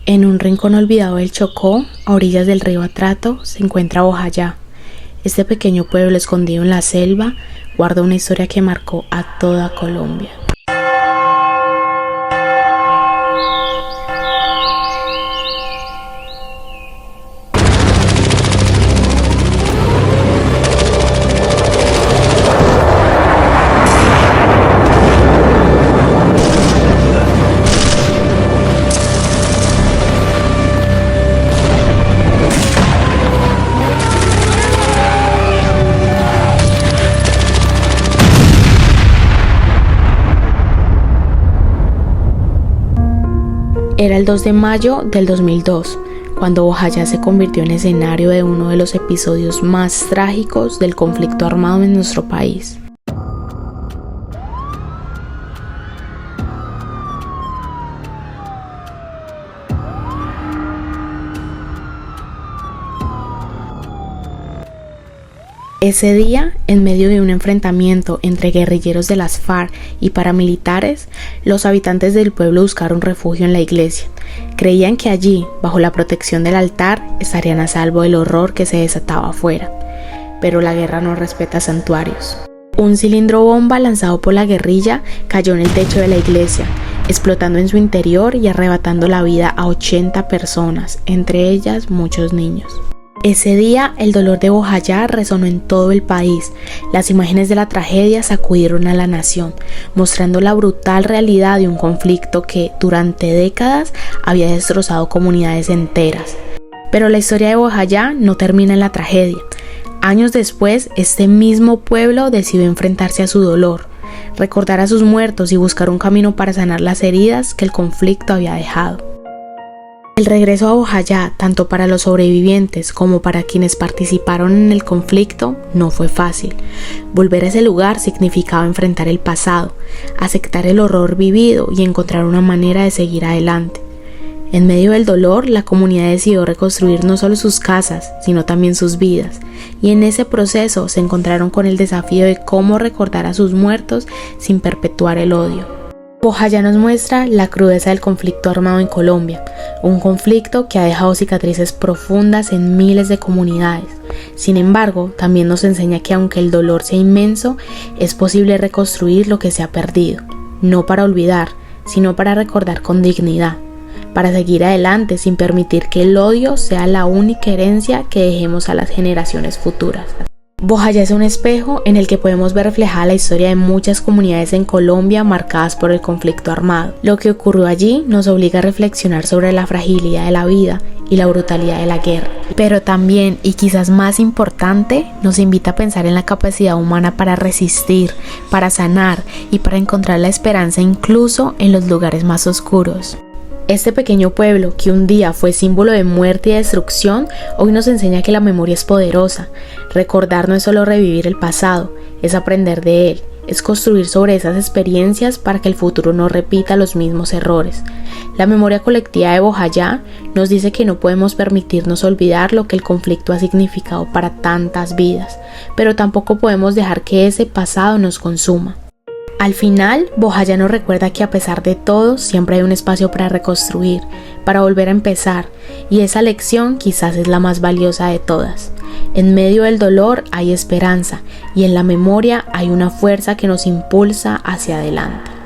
En un rincón olvidado del Chocó, a orillas del río Atrato, se encuentra Bojayá. Este pequeño pueblo escondido en la selva guarda una historia que marcó a toda Colombia. Era el 2 de mayo del 2002, cuando Bojayá se convirtió en escenario de uno de los episodios más trágicos del conflicto armado en nuestro país. Ese día, en medio de un enfrentamiento entre guerrilleros de las FARC y paramilitares, los habitantes del pueblo buscaron refugio en la iglesia. Creían que allí, bajo la protección del altar, estarían a salvo del horror que se desataba afuera. Pero la guerra no respeta santuarios. Un cilindro bomba lanzado por la guerrilla cayó en el techo de la iglesia, explotando en su interior y arrebatando la vida a 80 personas, entre ellas muchos niños. Ese día, el dolor de Bojayá resonó en todo el país. Las imágenes de la tragedia sacudieron a la nación, mostrando la brutal realidad de un conflicto que, durante décadas, había destrozado comunidades enteras. Pero la historia de Bojayá no termina en la tragedia. Años después, este mismo pueblo decidió enfrentarse a su dolor, recordar a sus muertos y buscar un camino para sanar las heridas que el conflicto había dejado. El regreso a Bojayá, tanto para los sobrevivientes como para quienes participaron en el conflicto, no fue fácil. Volver a ese lugar significaba enfrentar el pasado, aceptar el horror vivido y encontrar una manera de seguir adelante. En medio del dolor, la comunidad decidió reconstruir no solo sus casas, sino también sus vidas, y en ese proceso se encontraron con el desafío de cómo recordar a sus muertos sin perpetuar el odio. Bojayá nos muestra la crudeza del conflicto armado en Colombia, un conflicto que ha dejado cicatrices profundas en miles de comunidades. Sin embargo, también nos enseña que aunque el dolor sea inmenso, es posible reconstruir lo que se ha perdido, no para olvidar, sino para recordar con dignidad, para seguir adelante sin permitir que el odio sea la única herencia que dejemos a las generaciones futuras. Bojayá es un espejo en el que podemos ver reflejada la historia de muchas comunidades en Colombia marcadas por el conflicto armado. Lo que ocurrió allí nos obliga a reflexionar sobre la fragilidad de la vida y la brutalidad de la guerra. Pero también, y quizás más importante, nos invita a pensar en la capacidad humana para resistir, para sanar y para encontrar la esperanza incluso en los lugares más oscuros. Este pequeño pueblo, que un día fue símbolo de muerte y destrucción, hoy nos enseña que la memoria es poderosa. Recordar no es solo revivir el pasado, es aprender de él, es construir sobre esas experiencias para que el futuro no repita los mismos errores. La memoria colectiva de Bojayá nos dice que no podemos permitirnos olvidar lo que el conflicto ha significado para tantas vidas, pero tampoco podemos dejar que ese pasado nos consuma. Al final, Bojayá nos recuerda que a pesar de todo, siempre hay un espacio para reconstruir, para volver a empezar, y esa lección quizás es la más valiosa de todas. En medio del dolor hay esperanza, y en la memoria hay una fuerza que nos impulsa hacia adelante.